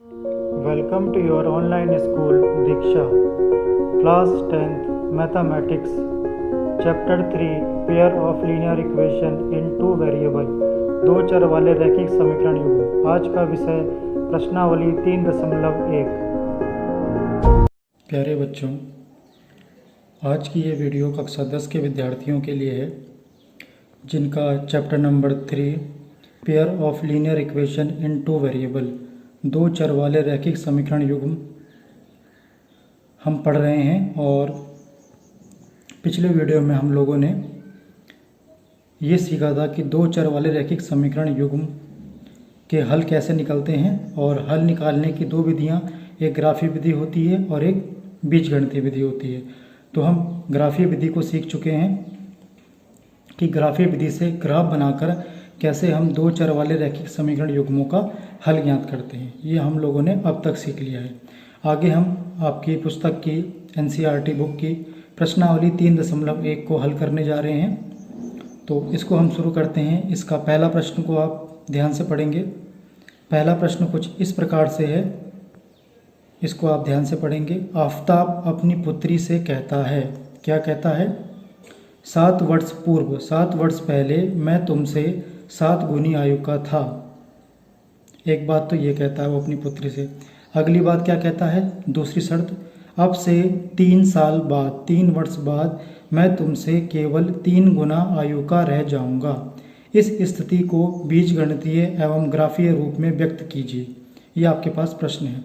Welcome to your online school Diksha. Class 10th Mathematics. Chapter 3 Pair of linear equation in two variable. दो चर वाले रैखिक समीकरण युग्म। आज का विषय प्रश्नावली 3.1। प्यारे बच्चों, आज की ये वीडियो कक्षा 10 के विद्यार्थियों के लिए है जिनका chapter number 3 pair of linear equation in two variable, दो चर वाले रैखिक समीकरण युग्म हम पढ़ रहे हैं। और पिछले वीडियो में हम लोगों ने ये सीखा था कि दो चर वाले रैखिक समीकरण युग्म के हल कैसे निकलते हैं, और हल निकालने की दो विधियां, एक ग्राफीय विधि होती है और एक बीजगणितीय विधि होती है। तो हम ग्राफीय विधि को सीख चुके हैं कि ग्राफीय विधि से ग्राफ बनाकर कैसे हम दो चर वाले रैखिक समीकरण युग्मों का हल ज्ञात करते हैं। ये हम लोगों ने अब तक सीख लिया है। आगे हम आपकी पुस्तक की NCERT बुक की प्रश्नावली 3.1 को हल करने जा रहे हैं। तो इसको हम शुरू करते हैं। इसका पहला प्रश्न को आप ध्यान से पढ़ेंगे। पहला प्रश्न कुछ इस प्रकार से है, इसको आप ध्यान से पढ़ेंगे। आफताब अपनी पुत्री से कहता है, क्या कहता है? 7 वर्ष पूर्व, 7 वर्ष पहले मैं तुमसे 7 गुनी आयु का था। एक बात तो ये कहता है वो अपनी पुत्री से। अगली बात क्या कहता है? दूसरी शर्त, अब से 3 साल बाद, 3 वर्ष बाद मैं तुमसे केवल 3 गुना आयु का रह जाऊंगा। इस स्थिति को बीजगणितीय एवं ग्राफीय रूप में व्यक्त कीजिए। ये आपके पास प्रश्न है।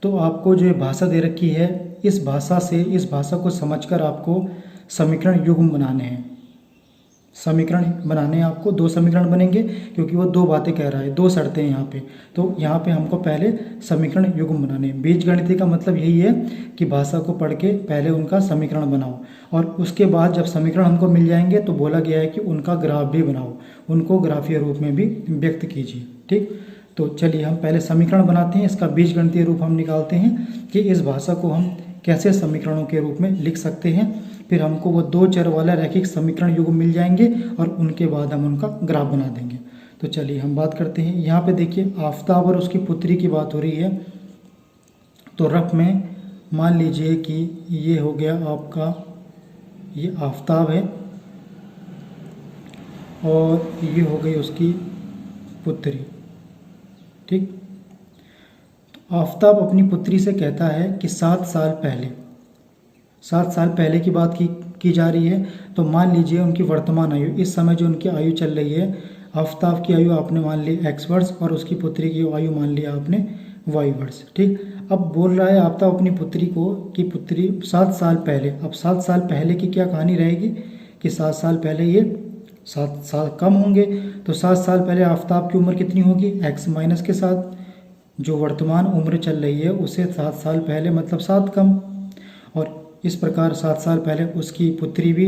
तो आपको जो भाषा दे रखी है, इस भाषा से, इस भाषा को समझकर आपको समीकरण युग्म बनाने हैं। समीकरण बनाने हैं आपको। 2 समीकरण बनेंगे क्योंकि वो 2 बातें कह रहा है, 2 शर्तें हैं यहाँ पे। तो यहाँ पे हमको पहले समीकरण युग्म बनाने हैं। बीजगणितीय का मतलब यही है कि भाषा को पढ़ के पहले उनका समीकरण बनाओ, और उसके बाद जब समीकरण हमको मिल जाएंगे तो बोला गया है कि उनका ग्राफ भी बनाओ, उनको ग्राफीय रूप में भी व्यक्त कीजिए। ठीक, तो चलिए हम पहले समीकरण बनाते हैं। इसका बीजगणितीय रूप हम निकालते हैं कि इस भाषा को हम कैसे समीकरणों के रूप में लिख सकते हैं। फिर हमको वो 2 चर वाला रैखिक समीकरण युग्म मिल जाएंगे और उनके बाद हम उनका ग्राफ बना देंगे। तो चलिए हम बात करते हैं। यहाँ पे देखिए आफताब और उसकी पुत्री की बात हो रही है। तो रफ में मान लीजिए कि ये हो गया आपका, ये आफताब है और ये हो गई उसकी पुत्री। ठीक, तो आफताब अपनी पुत्री से कहता है कि 7 साल पहले, 7 साल पहले की बात की जा रही है। तो मान लीजिए उनकी वर्तमान आयु, इस समय जो उनकी आयु चल रही है, आफताब की आयु आपने मान ली x वर्ष और उसकी पुत्री की आयु मान लिया आपने y वर्ष। ठीक, अब बोल रहा है आफताब अपनी पुत्री को कि पुत्री 7 साल पहले, अब 7 साल पहले की क्या कहानी रहेगी कि 7 साल पहले ये 7 साल कम होंगे। तो 7 साल पहले आफताब की उम्र कितनी होगी? x माइनस के साथ जो वर्तमान उम्र चल रही है उसे 7 साल पहले मतलब 7 कम, और इस प्रकार 7 साल पहले उसकी पुत्री भी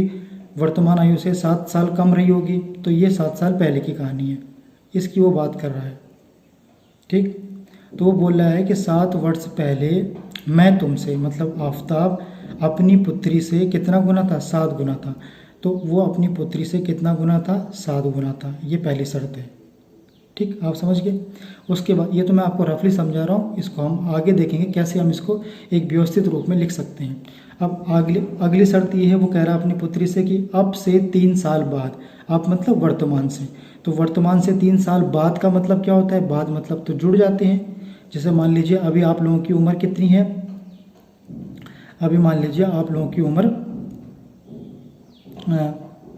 वर्तमान आयु से 7 साल कम रही होगी। तो ये 7 साल पहले की कहानी है, इसकी वो बात कर रहा है। ठीक, तो वो बोल रहा है कि 7 वर्ष पहले मैं तुमसे, मतलब आफताब अपनी पुत्री से कितना गुना था? 7 गुना था। तो वो अपनी पुत्री से कितना गुना था? 7 गुना था। ये पहली शर्त है। ठीक, आप समझ गए। उसके बाद ये तो मैं आपको रफली समझा रहा हूँ, इसको हम आगे देखेंगे कैसे हम इसको एक व्यवस्थित रूप में लिख सकते हैं। अब अगली शर्त ये है, वो कह रहा है अपनी पुत्री से कि अब से 3 साल बाद, अब मतलब वर्तमान से। तो वर्तमान से 3 साल बाद का मतलब क्या होता है? बाद मतलब तो जुड़ जाते हैं। जैसे मान लीजिए अभी आप लोगों की उम्र कितनी है? अभी मान लीजिए आप लोगों की उम्र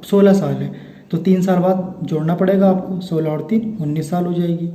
16 साल है। तो 3 साल बाद जोड़ना पड़ेगा आपको, 16 और 3 19 साल हो जाएगी।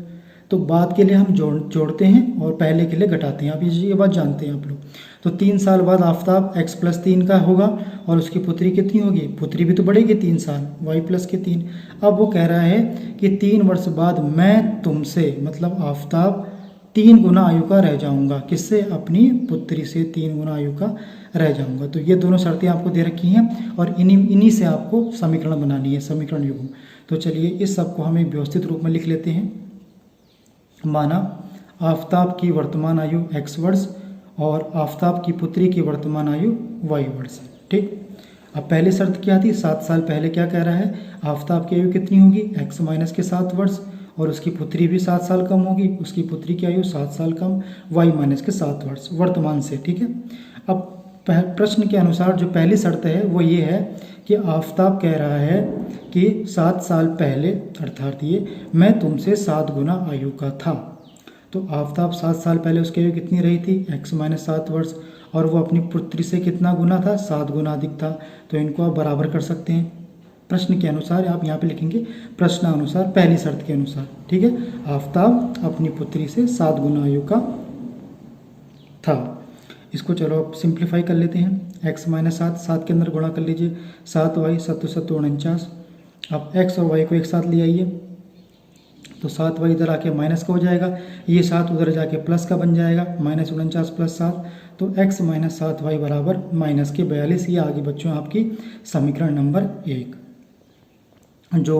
तो बाद के लिए हम जोड़ते हैं और पहले के लिए घटाते हैं। आप ये बात जानते हैं आप लोग। तो 3 साल बाद आफताब x + 3 का होगा और उसकी पुत्री कितनी होगी? पुत्री भी तो बढ़ेगी 3 साल, y + के 3। अब वो कह रहा है कि 3 वर्ष बाद मैं तुमसे, मतलब आफताब 3 गुना आयु का रह जाऊंगा। किससे? अपनी पुत्री से 3 गुना आयु का रह जाऊंगा। तो ये दोनों शर्तें आपको दे रखी हैं और इन्हीं से आपको समीकरण बनानी है, समीकरण युग्म। तो चलिए इस सब को हम एक व्यवस्थित रूप में लिख लेते हैं। माना आफताब की वर्तमान आयु x वर्ष और आफताब की पुत्री की वर्तमान आयु y वर्ष। ठीक, अब पहली शर्त क्या थी? 7 साल पहले क्या कह रहा है? आफताब की आयु कितनी होगी? x माइनस के 7 वर्ष और उसकी पुत्री भी 7 साल कम होगी, उसकी पुत्री की आयु 7 साल कम, y माइनस के 7 वर्ष वर्तमान से। ठीक है, अब प्रश्न के अनुसार जो पहली शर्त है वो ये है कि आफताब कह रहा है कि 7 साल पहले, अर्थात ये, मैं तुमसे 7 गुना आयु का था। तो आफताब 7 साल पहले उसकी आयु कितनी रही थी, x माइनस 7 वर्ष, और वो अपनी पुत्री से कितना गुना था, 7 गुना अधिक था। तो इनको आप बराबर कर सकते हैं प्रश्न के अनुसार। आप यहाँ पे लिखेंगे प्रश्न अनुसार, पहली शर्त के अनुसार। ठीक है, आफताब अपनी पुत्री से 7 गुना आयु का था। इसको चलो आप सिंप्लीफाई कर लेते हैं। x माइनस 7, 7 के अंदर गुणा कर लीजिए, 7y 7 7 49। अब x और y को एक साथ ले आइए, तो 7y इधर आके माइनस का हो जाएगा, ये 7 उधर जाके प्लस का बन जाएगा, माइनस 49 प्लस 7, तो x माइनस 7y बराबर माइनस के 42। ये आगे बच्चों आपकी समीकरण नंबर 1। जो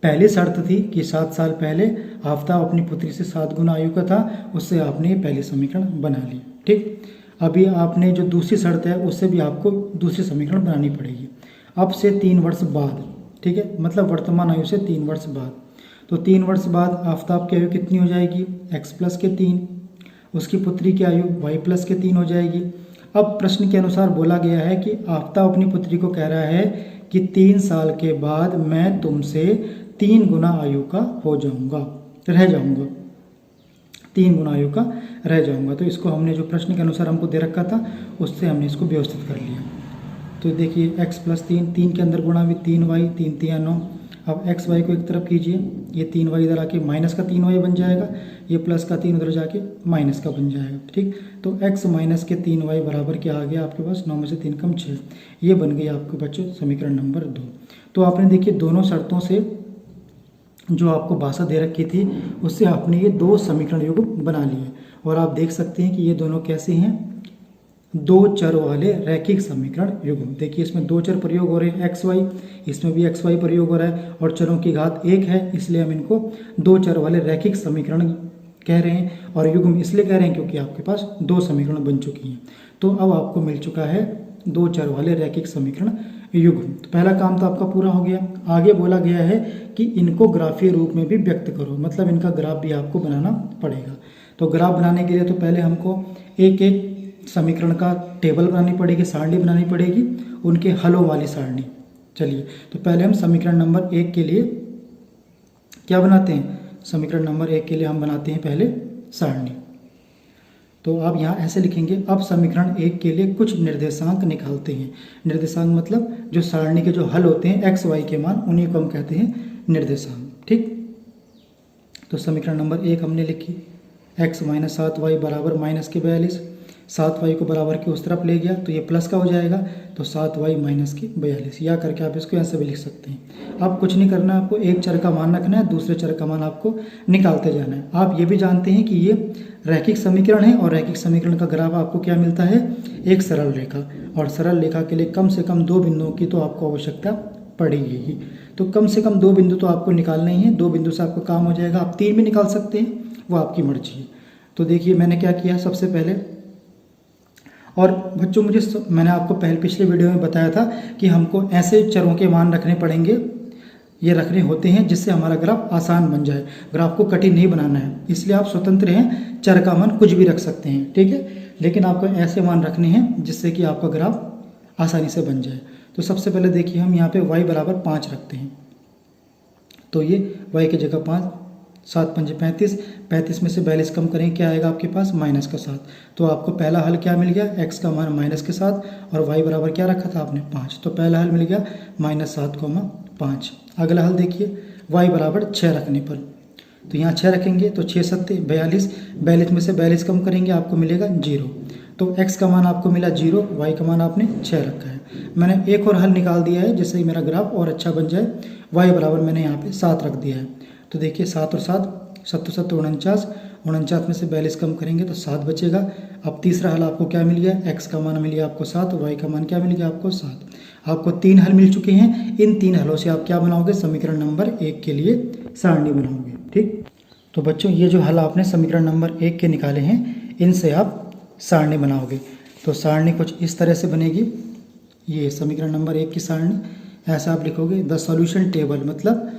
पहली शर्त थी कि 7 साल पहले आफताब अपनी पुत्री से 7 गुना आयु का था, उससे आपने ये पहली समीकरण बना ली। ठीक, अभी आपने जो दूसरी शर्त है उससे भी आपको दूसरी समीकरण बनानी पड़ेगी। अब से 3 वर्ष बाद, ठीक है, मतलब वर्तमान आयु से 3 वर्ष बाद, तो 3 वर्ष बाद आफताब की आयु कितनी हो जाएगी, x प्लस के 3, उसकी पुत्री की आयु y प्लस के 3 हो जाएगी। अब प्रश्न के अनुसार बोला गया है कि आफताब अपनी पुत्री को कह रहा है कि 3 साल के बाद मैं तुमसे 3 गुना आयु का हो जाऊंगा, रह जाऊंगा, 3 गुना आयु का रह जाऊंगा। तो इसको हमने जो प्रश्न के अनुसार हमको दे रखा था उससे हमने इसको व्यवस्थित कर लिया। तो देखिए x प्लस 3, 3 के अंदर गुणा भी 3y, 3 3 9। अब x y को एक तरफ कीजिए, ये 3y इधर आके माइनस का 3y बन जाएगा, ये प्लस का 3 उधर जाके माइनस का बन जाएगा। ठीक, तो x माइनस के 3y बराबर क्या आ गया आपके पास, 9 में से 3 कम 6। ये बन गई आपके बच्चों समीकरण नंबर 2। तो आपने देखिए दोनों शर्तों से जो आपको भाषा दे रखी थी उससे आपने ये 2 समीकरण युग्म बना लिए, और आप देख सकते हैं कि ये दोनों कैसे हैं, 2 चर वाले रैखिक समीकरण युग्म। देखिए इसमें 2 चर प्रयोग हो रहे हैं x y, इसमें भी x y प्रयोग हो रहा है, और चरों की घात 1 है, इसलिए हम इनको 2 चर वाले रैखिक समीकरण कह रहे हैं। और युग्म इसलिए कह रहे हैं क्योंकि आपके पास 2 समीकरण बन चुकी हैं। तो अब आपको मिल चुका है 2 चर वाले रैखिक समीकरण युग्म। तो पहला काम तो आपका पूरा हो गया। आगे बोला गया है कि इनको ग्राफीय रूप में भी व्यक्त करो, मतलब इनका ग्राफ भी आपको बनाना पड़ेगा। तो ग्राफ बनाने के लिए तो पहले हमको एक एक समीकरण का टेबल बनानी पड़ेगी, सारणी बनानी पड़ेगी, उनके हलों वाली सारणी। चलिए, तो पहले हम समीकरण नंबर 1 के लिए क्या बनाते हैं, समीकरण नंबर 1 के लिए हम बनाते हैं पहले सारणी। तो आप यहाँ ऐसे लिखेंगे, अब समीकरण 1 के लिए कुछ निर्देशांक निकालते हैं। निर्देशांक मतलब जो सारणी के जो हल होते हैं x y के मान, उन्हीं को हम कहते हैं निर्देशांक। ठीक, तो समीकरण नंबर 1 हमने लिखी, x माइनस 7y बराबर माइनस के 42। 7y को बराबर के उस तरफ ले गया तो ये प्लस का हो जाएगा, तो 7y माइनस के 42। या करके आप इसको ऐसे भी लिख सकते हैं। अब कुछ नहीं करना है आपको, एक चर का मान रखना है, दूसरे चर का मान आपको निकालते जाना है। आप ये भी जानते हैं कि ये रैखिक समीकरण है, और रैखिक समीकरण का ग्राफ आपको क्या मिलता है, एक सरल रेखा, और सरल रेखा के लिए कम से कम 2 बिंदुओं की तो आपको आवश्यकता पड़ेगी ही। तो कम से कम 2 बिंदु तो आपको निकालने ही है, 2 बिंदु से आपका काम हो जाएगा। आप 3 भी निकाल सकते हैं, वो आपकी मर्जी है। तो देखिए मैंने क्या किया सबसे पहले, और बच्चों मैंने आपको पिछले वीडियो में बताया था कि हमको ऐसे चरों के मान रखने पड़ेंगे, ये रखने होते हैं जिससे हमारा ग्राफ आसान बन जाए। ग्राफ को कठिन नहीं बनाना है, इसलिए आप स्वतंत्र हैं, चर का मान कुछ भी रख सकते हैं, ठीक है, लेकिन आपको ऐसे मान रखने हैं जिससे कि आपका ग्राफ आसानी से बन जाए। तो सबसे पहले देखिए हम यहाँ पे y बराबर 5 रखते हैं, तो ये y की जगह 5, 7 5 35, 35 में से 42 कम करें, क्या आएगा आपके पास, माइनस का 7। तो आपको पहला हल क्या मिल गया, x का मान माइनस के 7, और y बराबर क्या रखा था आपने, 5। तो पहला हल मिल गया -7,5। अगला हल देखिए, y बराबर 6 रखने पर, तो यहाँ 6 रखेंगे तो 6 7 42, 42 में से 42 कम करेंगे आपको मिलेगा 0। तो x का मान आपको मिला 0, y का मान आपने 6 रखा है। मैंने एक और हल निकाल दिया है जिससे मेरा ग्राफ और अच्छा बन जाए। y बराबर मैंने यहाँ पे 7 रख दिया है, तो देखिए 7 और 7 7 7 49, 49 में से 42 कम करेंगे तो 7 बचेगा। अब तीसरा हल आपको क्या मिल गया, x का मान मिल गया आपको 7, y का मान क्या मिल गया आपको 7। आपको 3 हल मिल चुके हैं। इन 3 हलों से आप क्या बनाओगे, समीकरण नंबर 1 के लिए सारणी बनाओगे। ठीक, तो बच्चों ये जो हल आपने समीकरण नंबर 1 के निकाले हैं, इनसे आप सारणी बनाओगे। तो सारणी कुछ इस तरह से बनेगी, ये समीकरण नंबर 1 की सारणी। ऐसा आप लिखोगे, द सॉल्यूशन टेबल, मतलब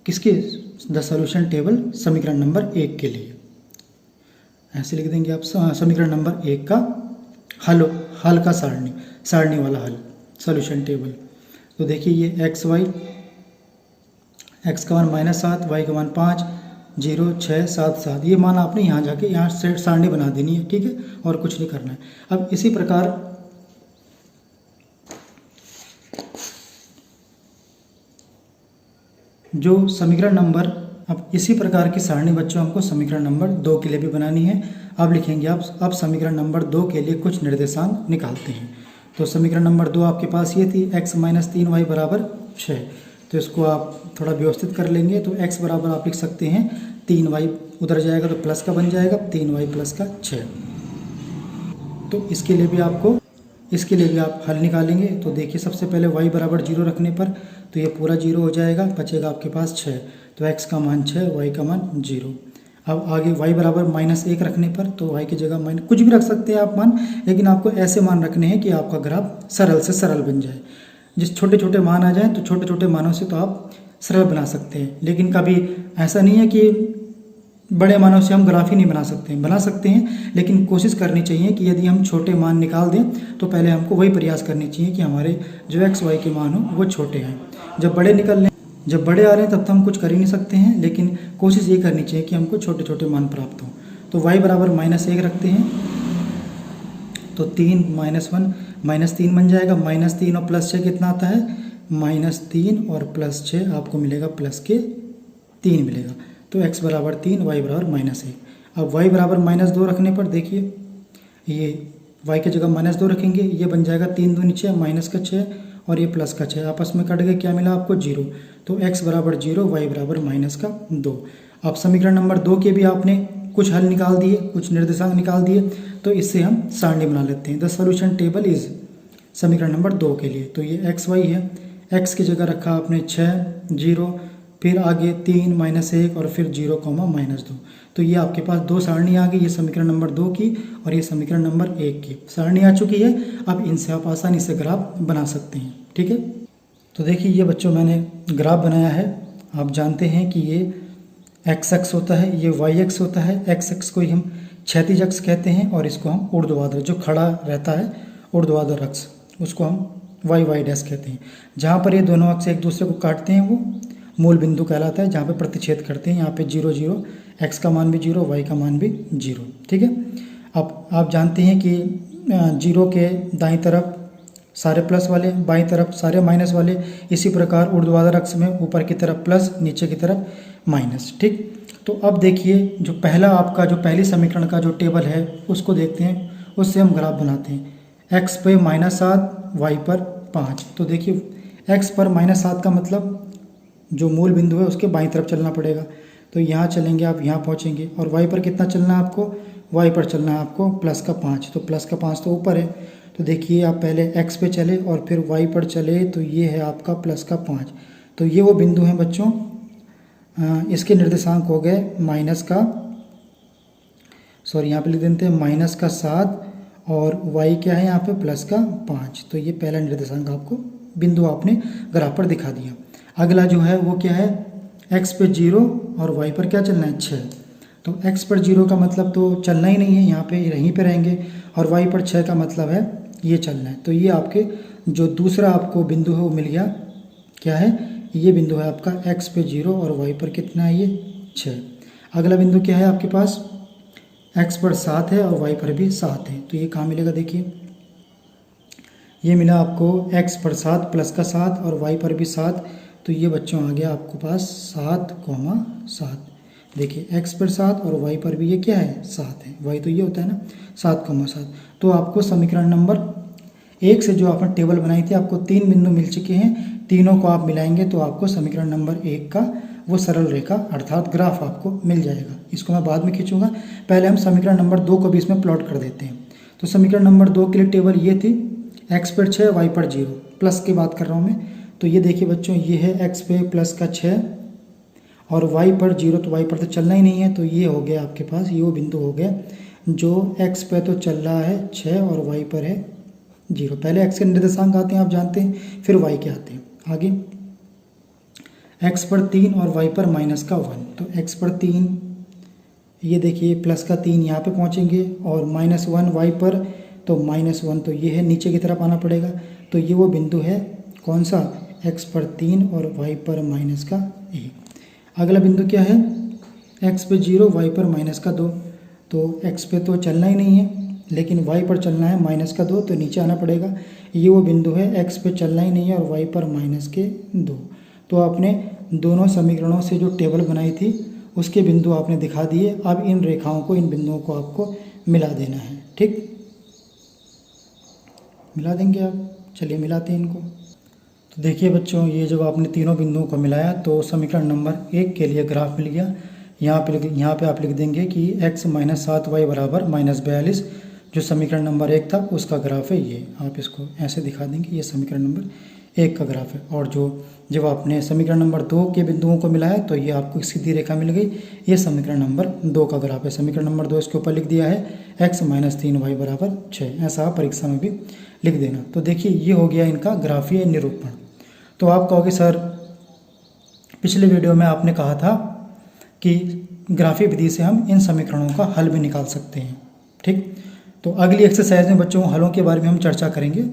किसके, द सॉल्यूशन टेबल समीकरण नंबर 1 के लिए। ऐसे लिख देंगे आप समीकरण नंबर 1 का हल का सारणी वाला हल, सॉल्यूशन टेबल। तो देखिए ये एक्स का मान -7, वाई का मान 5, 0, 6, 7, 7, ये मान आपने यहाँ जाके यहाँ से सारणी बना देनी है, ठीक है, और कुछ नहीं करना है। अब इसी प्रकार जो समीकरण नंबर, अब इसी प्रकार की सारणी बच्चों हमको समीकरण नंबर 2 के लिए भी बनानी है। अब लिखेंगे आप, अब समीकरण नंबर 2 के लिए कुछ निर्देशांक निकालते हैं। तो समीकरण नंबर 2 आपके पास ये थी, x - 3y = 6। तो इसको आप थोड़ा व्यवस्थित कर लेंगे। तो x बराबर आप लिख सकते हैं 3y, उधर जाएगा तो प्लस का बन जाएगा 3y + 6। तो इसके लिए भी आप हल निकालेंगे। तो देखिए सबसे पहले y = 0 रखने पर तो ये पूरा 0 हो जाएगा, बचेगा आपके पास 6। तो x का मान 6, y का मान 0। अब आगे y = -1 रखने पर तो y की जगह कुछ भी रख सकते हैं आप मान, लेकिन आपको ऐसे मान रखने हैं कि आपका ग्राफ सरल से सरल बन जाए। जिस छोटे छोटे मान आ जाएं तो छोटे छोटे मानों से तो आप सरल बना सकते हैं, लेकिन कभी ऐसा नहीं है कि बड़े मानों से हम ग्राफ ही नहीं बना सकते हैं, लेकिन कोशिश करनी चाहिए कि यदि हम छोटे मान निकाल दें तो पहले हमको वही प्रयास करनी चाहिए कि हमारे जो x y के मान हो वो छोटे हैं। जब बड़े आ रहे हैं तब तो हम कुछ कर ही नहीं सकते हैं, लेकिन कोशिश ये करनी चाहिए कि हमको छोटे छोटे मान प्राप्त हों। तो y = -1 रखते हैं तो 3 - 1 -3 बन जाएगा। -3 और +6 कितना आता है, -3 और +6 आपको मिलेगा +3 मिलेगा। तो x = 3, y = -1। अब y = -2 रखने पर देखिए ये y की जगह -2 रखेंगे, ये बन जाएगा 3 दूनी 6, माइनस का 6 और ये प्लस का 6, आपस में कट गए, क्या मिला आपको 0। तो x = 0, y = -2। अब समीकरण नंबर 2 के भी आपने कुछ हल निकाल दिए, कुछ निर्देशांक निकाल दिए, तो इससे हम सारणी बना लेते हैं। द सॉल्यूशन टेबल इज समीकरण नंबर 2 के लिए। तो ये x y है, x की जगह रखा आपने 6, 0, फिर आगे 3, -1 और फिर 0, -2। तो ये आपके पास 2 सारणी आ गई, ये समीकरण नंबर 2 की और ये समीकरण नंबर 1 की सारणी आ चुकी है। अब इनसे आप आसानी से ग्राफ बना सकते हैं, ठीक है। तो देखिए ये बच्चों मैंने ग्राफ बनाया है। आप जानते हैं कि ये एक्स अक्ष होता है, ये वाई अक्ष होता है। एक्स अक्ष को ही हम क्षैतिज अक्ष कहते हैं और इसको हम ऊर्ध्वाधर, जो खड़ा रहता है ऊर्ध्वाधर अक्ष, उसको हम वाई डैश कहते हैं। जहाँ पर ये दोनों अक्ष एक दूसरे को काटते हैं वो मूल बिंदु कहलाता है, जहाँ पे प्रतिच्छेद करते हैं। यहाँ पे 0, 0, एक्स का मान भी 0, वाई का मान भी 0, ठीक है। अब आप जानते हैं कि 0 के दाईं तरफ सारे प्लस वाले, बाईं तरफ सारे माइनस वाले, इसी प्रकार ऊर्ध्वाधर अक्ष में ऊपर की तरफ प्लस, नीचे की तरफ माइनस, ठीक। तो अब देखिए जो पहला आपका जो पहली समीकरण का जो टेबल है उसको देखते हैं, उससे हम ग्राफ बनाते हैं। x पे -7, y पर 5। तो देखिए x पर -7 का मतलब जो मूल बिंदु है उसके बाईं तरफ चलना पड़ेगा। तो यहाँ चलेंगे आप, यहाँ पहुँचेंगे। और y पर कितना चलना है आपको, y पर चलना है आपको +5। तो +5 तो ऊपर है। तो देखिए आप पहले x पे चले और फिर y पर चले, तो ये है आपका +5। तो ये वो बिंदु हैं बच्चों, इसके निर्देशांक हो गए यहाँ पे लिख देते हैं -7 और y क्या है यहाँ पे +5। तो ये पहला निर्देशांक आपको बिंदु आपने ग्राफ पर दिखा दिया। अगला जो है वो क्या है, x पे 0 और y पर क्या चलना है 6। तो x पर 0 का मतलब तो चलना ही नहीं है, यहाँ पे यहीं पे रहेंगे, और y पर 6 का मतलब है ये चलना है। तो ये आपके जो दूसरा आपको बिंदु है वो मिल गया, क्या है, ये बिंदु है आपका x पे 0 और y पर कितना है ये 6। अगला बिंदु क्या है आपके पास, x पर 7 है और y पर भी 7 है। तो ये कहाँ मिलेगा, देखिए ये मिला आपको x पर 7 +7 और y पर भी 7। तो ये बच्चों आ गया आपको पास 7,7। देखिए x पर 7 और y पर भी ये क्या है 7 है, y तो ये होता है ना 7,7। तो आपको समीकरण नंबर 1 से जो आपने टेबल बनाई थी, आपको 3 बिंदु मिल चुके हैं। तीनों को आप मिलाएंगे तो आपको समीकरण नंबर 1 का वो सरल रेखा अर्थात ग्राफ आपको मिल जाएगा। इसको मैं बाद में खींचूंगा, पहले हम समीकरण नंबर 2 को भी इसमें प्लॉट कर देते हैं। तो समीकरण नंबर 2 के लिए टेबल ये थी, x पर 6, y पर 0, प्लस की बात कर रहा हूँ मैं। तो ये देखिए बच्चों, ये है x पे +6 और y पर 0, तो y पर तो चलना ही नहीं है। तो ये हो गया आपके पास, ये वो बिंदु हो गया जो x पे तो चल रहा है 6 और y पर है 0। पहले x के निर्देशांक आते हैं आप जानते हैं, फिर y के आते हैं। आगे x पर 3 और y पर माइनस का 1। तो x पर 3, ये देखिए प्लस का 3 यहाँ पे पहुँचेंगे, और -1 y पर, तो -1 तो ये है, नीचे की तरफ आना पड़ेगा। तो ये वो बिंदु है कौन सा, x पर 3 और y पर माइनस का 1। अगला बिंदु क्या है, x पे 0 y पर माइनस का 2। तो x पे तो चलना ही नहीं है, लेकिन y पर चलना है -2, तो नीचे आना पड़ेगा। ये वो बिंदु है x पे चलना ही नहीं है और y पर -2। तो आपने दोनों समीकरणों से जो टेबल बनाई थी उसके बिंदु आपने दिखा दिए। अब इन रेखाओं को, इन बिंदुओं को आपको मिला देना है। ठीक, मिला देंगे आप। चलिए मिलाते हैं इनको। तो देखिए बच्चों, ये जब आपने तीनों बिंदुओं को मिलाया तो समीकरण नंबर 1 के लिए ग्राफ मिल गया। यहाँ पे आप लिख देंगे कि x - 7y बराबर -42, जो समीकरण नंबर 1 था उसका ग्राफ है ये। आप इसको ऐसे दिखा देंगे, ये समीकरण नंबर 1 का ग्राफ है। और जब आपने समीकरण नंबर 2 के बिंदुओं को मिलाया तो ये आपको एक सीधी रेखा मिल गई, ये समीकरण नंबर 2 का ग्राफ है। समीकरण नंबर 2 इसके ऊपर लिख दिया है x - 3y बराबर 6। ऐसा आप परीक्षा में भी लिख देना। तो देखिए ये हो गया इनका ग्राफीय निरूपण। तो आप कहोगे सर, पिछले वीडियो में आपने कहा था कि ग्राफीय विधि से हम इन समीकरणों का हल भी निकाल सकते हैं। ठीक, तो अगली एक्सरसाइज में बच्चों हलों के बारे में हम चर्चा करेंगे।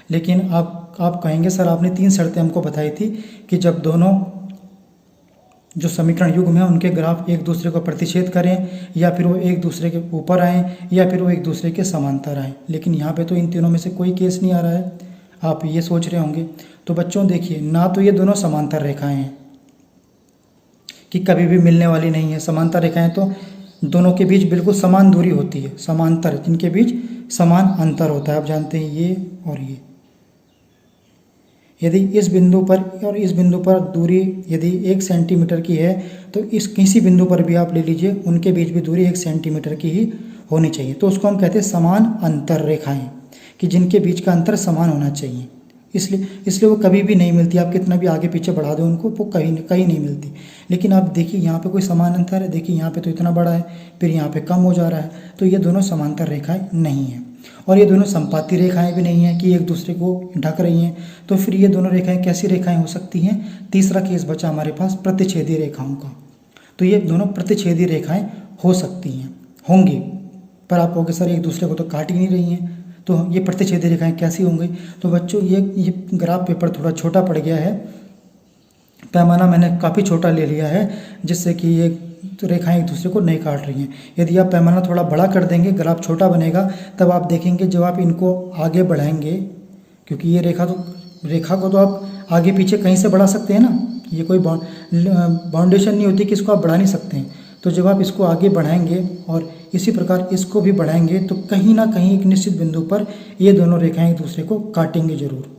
लेकिन आप कहेंगे सर आपने 3 शर्तें हमको बताई थी कि जब दोनों जो समीकरण युग्म हैं उनके ग्राफ एक दूसरे को प्रतिच्छेद करें, या फिर वो एक दूसरे के ऊपर आएँ, या फिर वो एक दूसरे के समांतर आएँ। लेकिन यहाँ पे तो इन तीनों में से कोई केस नहीं आ रहा है, आप ये सोच रहे होंगे। तो बच्चों देखिए, ना तो ये दोनों समांतर रेखाएं हैं कि कभी भी मिलने वाली नहीं है। समांतर रेखाएं तो दोनों के बीच बिल्कुल समान दूरी होती है, समांतर जिनके बीच समान अंतर होता है। आप जानते हैं ये और ये। यदि इस बिंदु पर और इस बिंदु पर दूरी यदि 1 सेंटीमीटर की है, तो इस किसी बिंदु पर भी आप ले लीजिए, उनके बीच भी दूरी 1 सेंटीमीटर की ही होनी चाहिए। तो उसको हम कहते हैं समान अंतर रेखाएं, कि जिनके बीच का अंतर समान होना चाहिए। इसलिए वो कभी भी नहीं मिलती। आप कितना भी आगे पीछे बढ़ा दो उनको, वो कहीं नहीं मिलती। लेकिन आप देखिए यहाँ पे कोई समान अंतर है, देखिए यहाँ पे तो इतना बड़ा है, फिर यहाँ पे कम हो जा रहा है। तो ये दोनों समांतर रेखाएं नहीं हैं, और ये दोनों संपाती रेखाएं भी नहीं हैं कि एक दूसरे को ढक रही हैं। तो फिर ये दोनों रेखाएं कैसी रेखाएं हो सकती हैं। तीसरा केस बचा हमारे पास प्रतिच्छेदी रेखाओं का। तो ये दोनों प्रतिच्छेदी रेखाएं हो सकती हैं, होंगी। पर आप कहोगे सर एक दूसरे को तो काट ही नहीं रही हैं, तो ये प्रतिच्छेदी रेखाएं कैसी होंगी। तो बच्चों ये ग्राफ पेपर थोड़ा छोटा पड़ गया है, पैमाना मैंने काफ़ी छोटा ले लिया है, जिससे कि ये रेखाएं एक दूसरे को नहीं काट रही हैं। यदि आप पैमाना थोड़ा बड़ा कर देंगे, ग्राफ छोटा बनेगा, तब आप देखेंगे जब आप इनको आगे बढ़ाएंगे, क्योंकि ये रेखा को तो आप आगे पीछे कहीं से बढ़ा सकते हैं ना, ये कोई बाउंडेशन नहीं होती कि इसको आप बढ़ा नहीं सकते हैं। तो जब आप इसको आगे बढ़ाएंगे और इसी प्रकार इसको भी बढ़ाएंगे, तो कहीं ना कहीं एक निश्चित बिंदु पर ये दोनों रेखाएं एक दूसरे को काटेंगे जरूर।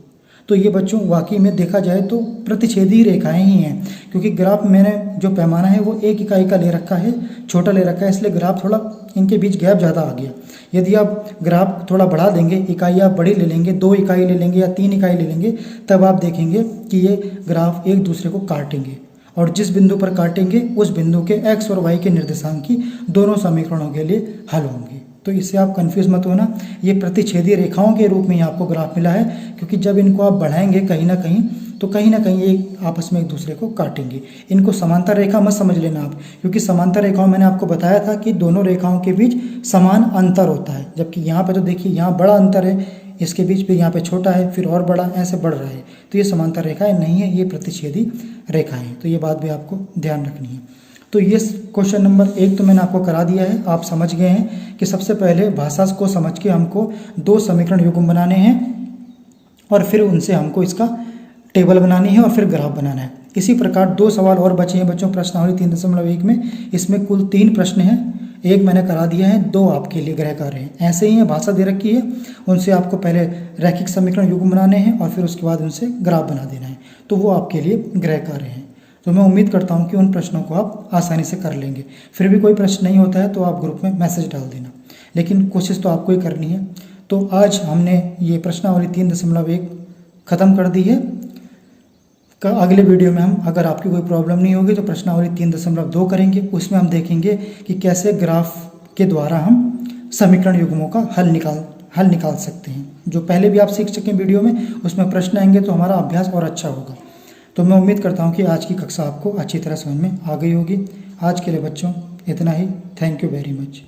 तो ये बच्चों वाकई में देखा जाए तो प्रतिच्छेदी रेखाएं ही हैं, क्योंकि ग्राफ मैंने जो पैमाना है वो 1 इकाई का ले रखा है, छोटा ले रखा है, इसलिए ग्राफ थोड़ा इनके बीच गैप ज़्यादा आ गया। यदि आप ग्राफ थोड़ा बढ़ा देंगे, इकाई आप बड़ी ले लेंगे, 2 इकाई ले लेंगे या 3 इकाई ले लेंगे, तब आप देखेंगे कि ये ग्राफ एक दूसरे को काटेंगे, और जिस बिंदु पर काटेंगे उस बिंदु के x और y के निर्देशांक की दोनों समीकरणों के लिए हल होंगे। तो इससे आप कंफ्यूज मत होना, ये प्रतिच्छेदी रेखाओं के रूप में ही आपको ग्राफ मिला है, क्योंकि जब इनको आप बढ़ाएंगे कहीं ना कहीं ये आपस में एक दूसरे को काटेंगे। इनको समांतर रेखा मत समझ लेना आप, क्योंकि समांतर रेखाओं मैंने आपको बताया था कि दोनों रेखाओं के बीच समान अंतर होता है। जबकि यहाँ पे तो देखिए यहाँ बड़ा अंतर है इसके बीच, फिर यहाँ पे छोटा है, फिर और बड़ा, ऐसे बढ़ रहा है। तो ये समांतर रेखाएं नहीं है, ये प्रतिच्छेदी रेखाएं। तो ये बात भी आपको ध्यान रखनी है। तो ये क्वेश्चन नंबर 1 तो मैंने आपको करा दिया है, आप समझ गए हैं कि सबसे पहले भाषा को समझ के हमको 2 समीकरण युग्म बनाने हैं, और फिर उनसे हमको इसका टेबल बनानी है, और फिर ग्राफ बनाना है। इसी प्रकार 2 सवाल और बचे हैं बच्चों प्रश्नावली 3.1 में। इसमें कुल 3 प्रश्न हैं, 1 मैंने करा दिया है, 2 आपके लिए गृह कार्य हैं। ऐसे ही है, भाषा दे रखी है, उनसे आपको पहले रैखिक समीकरण युग्म बनाने हैं और फिर उसके बाद उनसे ग्राफ बना देना है। तो वो आपके लिए गृह कार्य हैं। तो मैं उम्मीद करता हूँ कि उन प्रश्नों को आप आसानी से कर लेंगे। फिर भी कोई प्रश्न नहीं होता है तो आप ग्रुप में मैसेज डाल देना, लेकिन कोशिश तो आपको ही करनी है। तो आज हमने ये प्रश्नावली 3.1 ख़त्म कर दी है। अगले वीडियो में हम, अगर आपकी कोई प्रॉब्लम नहीं होगी, तो प्रश्नावली 3.2 करेंगे। उसमें हम देखेंगे कि कैसे ग्राफ के द्वारा हम समीकरण युग्मों का हल निकाल सकते हैं। जो पहले भी आप सीख चुके वीडियो में, उसमें प्रश्न आएंगे तो हमारा अभ्यास और अच्छा होगा। तो मैं उम्मीद करता हूँ कि आज की कक्षा आपको अच्छी तरह समझ में आ गई होगी। आज के लिए बच्चों इतना ही। Thank you very much.